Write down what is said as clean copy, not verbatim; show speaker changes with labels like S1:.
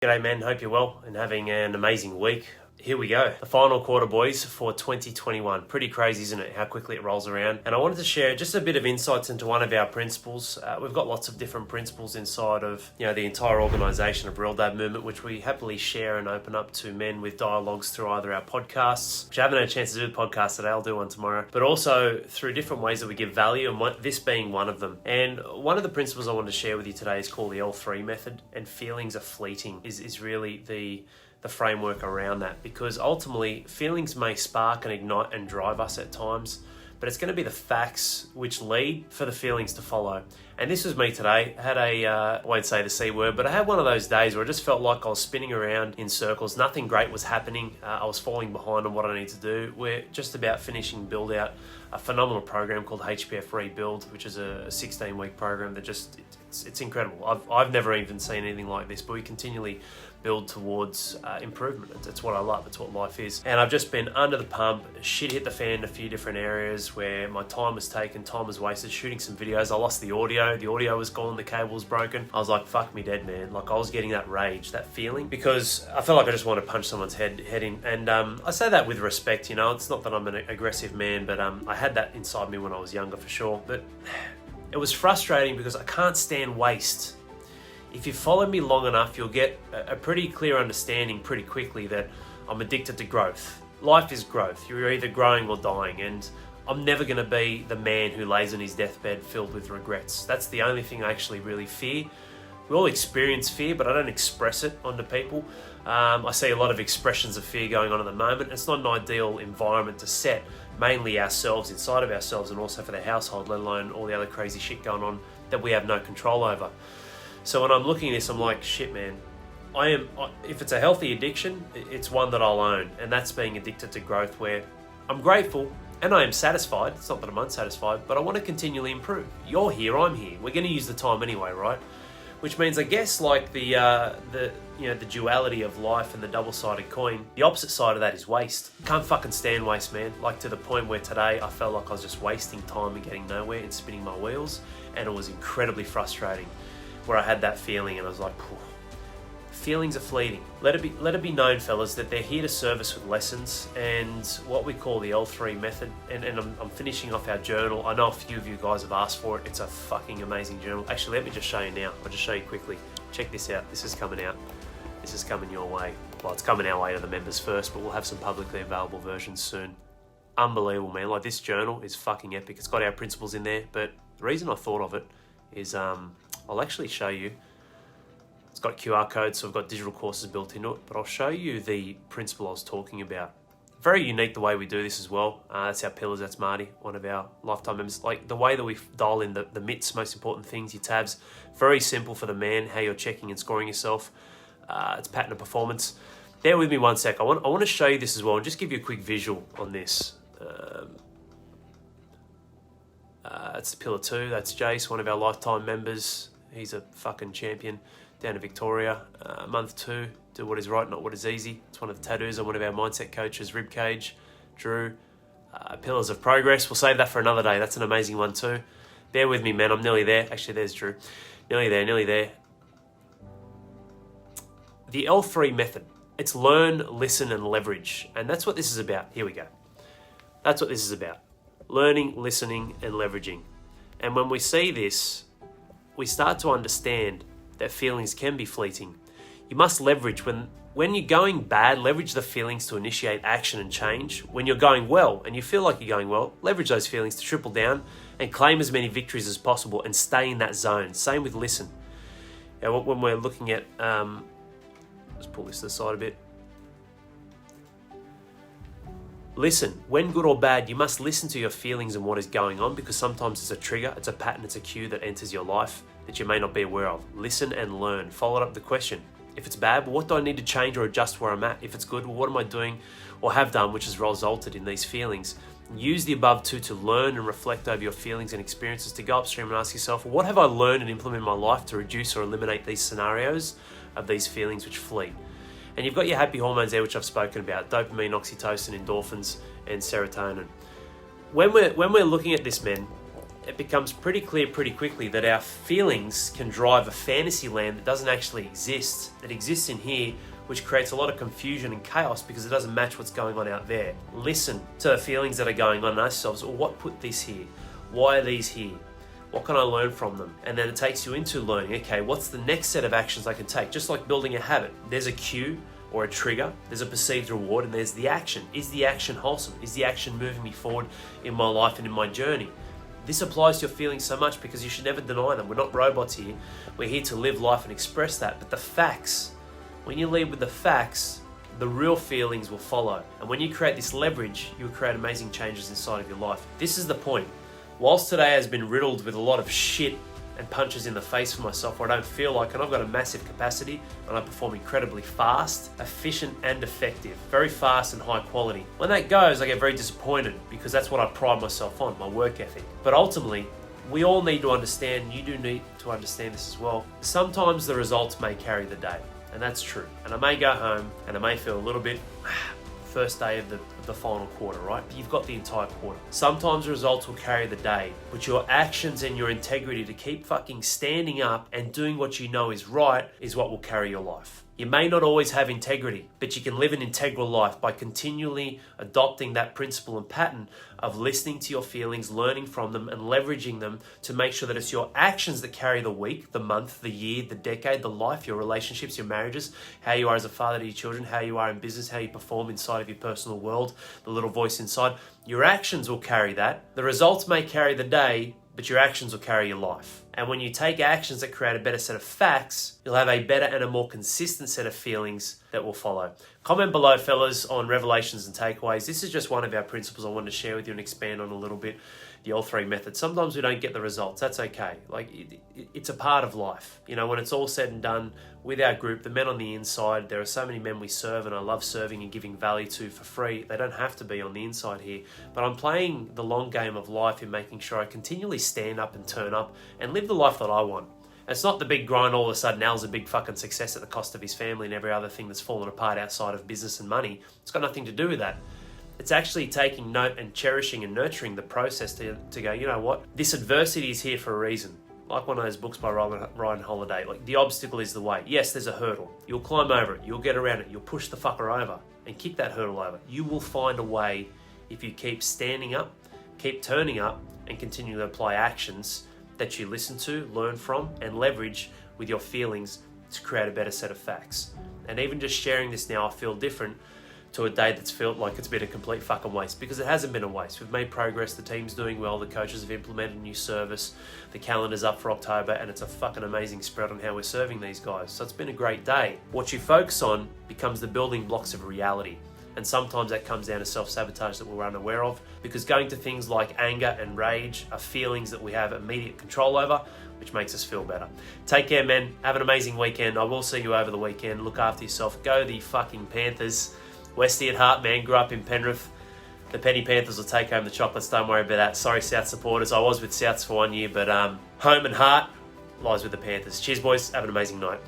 S1: G'day men, hope you're well and having an amazing week. Here we go. The final quarter, boys, for 2021. Pretty crazy, isn't it, how quickly it rolls around? And I wanted to share just a bit of insights into one of our principles. We've got lots of different principles inside of the entire organisation of Real Dad Movement, which we happily share and open up to men with dialogues through either our podcasts, which I haven't had a chance to do the podcast today, I'll do one tomorrow, but also through different ways that we give value, and this being one of them. And one of the principles I wanted to share with you today is called the L3 method, and feelings are fleeting is really the framework around that, because ultimately feelings may spark and ignite and drive us at times, but it's going to be the facts which lead for the feelings to follow. And this was me today. I had I won't say the C word, but I had one of those days where I just felt like I was spinning around in circles. Nothing great was happening. I was falling behind on what I need to do. We're just about finishing build out a phenomenal program called HPF Rebuild, which is a 16-week program that it's incredible. I've never even seen anything like this, but we continually build towards improvement. It's what I love. It's what life is. And I've just been under the pump. Shit hit the fan in a few different areas where my time was taken, time was wasted, shooting some videos. I lost the audio. The audio was gone. The cable was broken. I was like, fuck me dead, man. Like, I was getting that rage, that feeling, because I felt like I just wanted to punch someone's head in. And I say that with respect, It's not that I'm an aggressive man, but I had that inside me when I was younger, for sure. But it was frustrating because I can't stand waste. If you follow me long enough, you'll get a pretty clear understanding pretty quickly that I'm addicted to growth. Life is growth. You're either growing or dying, and I'm never going to be the man who lays on his deathbed filled with regrets. That's the only thing I actually really fear. We all experience fear, but I don't express it onto people. I see a lot of expressions of fear going on at the moment. It's not an ideal environment to set mainly ourselves, inside of ourselves, and also for the household, let alone all the other crazy shit going on that we have no control over. So when I'm looking at this, I'm like, shit, man, if it's a healthy addiction, it's one that I'll own. And that's being addicted to growth, where I'm grateful and I am satisfied. It's not that I'm unsatisfied, but I want to continually improve. You're here, I'm here. We're going to use the time anyway, right? Which means, I guess, like the duality of life and the double-sided coin, the opposite side of that is waste. Can't fucking stand waste, man. Like, to the point where today I felt like I was just wasting time and getting nowhere and spinning my wheels. And it was incredibly frustrating, where I had that feeling and I was like, feelings are fleeting. Let it be known, fellas, that they're here to serve us with lessons and what we call the L3 method. And I'm finishing off our journal. I know a few of you guys have asked for it. It's a fucking amazing journal. Actually, let me just show you now. I'll just show you quickly. Check this out. This is coming out. This is coming your way. Well, it's coming our way to the members first, but we'll have some publicly available versions soon. Unbelievable, man. Like, this journal is fucking epic. It's got our principles in there, but the reason I thought of it is I'll actually show you. It's got QR codes, so I've got digital courses built into it, but I'll show you the principle I was talking about. Very unique the way we do this as well. That's our pillars, that's Marty, one of our lifetime members. Like, the way that we dial in the MITs, most important things, your tabs, very simple for the man, how you're checking and scoring yourself. It's pattern of performance. Bear with me one sec. I want to show you this as well, and just give you a quick visual on this. That's pillar 2, that's Jace, one of our lifetime members. He's a fucking champion down in Victoria. Month 2, do what is right, not what is easy. It's one of the tattoos on one of our mindset coaches, Ribcage, Drew. Pillars of progress, we'll save that for another day. That's an amazing one too. Bear with me, man, I'm nearly there. Actually, there's Drew. Nearly there. The L3 method. It's learn, listen, and leverage. And that's what this is about. Here we go. That's what this is about. Learning, listening, and leveraging. And when we see this, we start to understand that feelings can be fleeting. You must leverage when you're going bad, leverage the feelings to initiate action and change. When you're going well and you feel like you're going well, leverage those feelings to triple down and claim as many victories as possible and stay in that zone. Same with listen. Now, when we're looking at, let's pull this to the side a bit. Listen, when good or bad, you must listen to your feelings and what is going on, because sometimes it's a trigger, it's a pattern, it's a cue that enters your life that you may not be aware of. Listen and learn. Follow up the question. If it's bad, well, what do I need to change or adjust where I'm at? If it's good, well, what am I doing or have done which has resulted in these feelings? Use the above two to learn and reflect over your feelings and experiences, to go upstream and ask yourself, well, what have I learned and implement in my life to reduce or eliminate these scenarios of these feelings which flee? And you've got your happy hormones there, which I've spoken about: dopamine, oxytocin, endorphins, and serotonin. When we're looking at this, men, it becomes pretty clear pretty quickly that our feelings can drive a fantasy land that doesn't actually exist. It exists in here, which creates a lot of confusion and chaos because it doesn't match what's going on out there. Listen to the feelings that are going on in ourselves. Or what put this here? Why are these here? What can I learn from them? And then it takes you into learning, okay, what's the next set of actions I can take? Just like building a habit. There's a cue or a trigger, there's a perceived reward, and there's the action. Is the action wholesome? Is the action moving me forward in my life and in my journey? This applies to your feelings so much because you should never deny them. We're not robots here. We're here to live life and express that. But the facts, when you lead with the facts, the real feelings will follow. And when you create this leverage, you'll create amazing changes inside of your life. This is the point. Whilst today has been riddled with a lot of shit and punches in the face for myself where I don't feel like, and I've got a massive capacity and I perform incredibly fast, efficient and effective, very fast and high quality. When that goes, I get very disappointed because that's what I pride myself on, my work ethic. But ultimately, we all need to understand, you do need to understand this as well. Sometimes the results may carry the day, and that's true. And I may go home and I may feel a little bit, first day of the final quarter, right? But you've got the entire quarter. Sometimes the results will carry the day, but your actions and your integrity to keep fucking standing up and doing what you know is right is what will carry your life. You may not always have integrity, but you can live an integral life by continually adopting that principle and pattern of listening to your feelings, learning from them, and leveraging them to make sure that it's your actions that carry the week, the month, the year, the decade, the life, your relationships, your marriages, how you are as a father to your children, how you are in business, how you perform inside of your personal world, the little voice inside. Your actions will carry that. The results may carry the day, but your actions will carry your life. And when you take actions that create a better set of facts, you'll have a better and a more consistent set of feelings that will follow. Comment below, fellas, on revelations and takeaways. This is just one of our principles I wanted to share with you and expand on a little bit, the All3 method. Sometimes we don't get the results. That's okay. It's a part of life. You know, when it's all said and done with our group, the men on the inside, there are so many men we serve and I love serving and giving value to for free. They don't have to be on the inside here. But I'm playing the long game of life in making sure I continually stand up and turn up and live the life that I want. It's not the big grind all of a sudden Al's a big fucking success at the cost of his family and every other thing that's fallen apart outside of business and money. It's got nothing to do with that. It's actually taking note and cherishing and nurturing the process to go, you know what? This adversity is here for a reason. Like one of those books by Ryan Holiday. Like, the obstacle is the way. Yes, there's a hurdle. You'll climb over it. You'll get around it. You'll push the fucker over and kick that hurdle over. You will find a way if you keep standing up, keep turning up, and continue to apply actions that you listen to, learn from, and leverage with your feelings to create a better set of facts. And even just sharing this now, I feel different to a day that's felt like it's been a complete fucking waste, because it hasn't been a waste. We've made progress, the team's doing well, the coaches have implemented a new service, the calendar's up for October, and it's a fucking amazing spread on how we're serving these guys. So it's been a great day. What you focus on becomes the building blocks of reality. And sometimes that comes down to self-sabotage that we're unaware of, because going to things like anger and rage are feelings that we have immediate control over, which makes us feel better. Take care, men. Have an amazing weekend. I will see you over the weekend. Look after yourself. Go the fucking Panthers. Westie at heart, man. Grew up in Penrith. The Penny Panthers will take home the chocolates. Don't worry about that. Sorry, South supporters. I was with Souths for 1 year, but home and heart lies with the Panthers. Cheers, boys. Have an amazing night.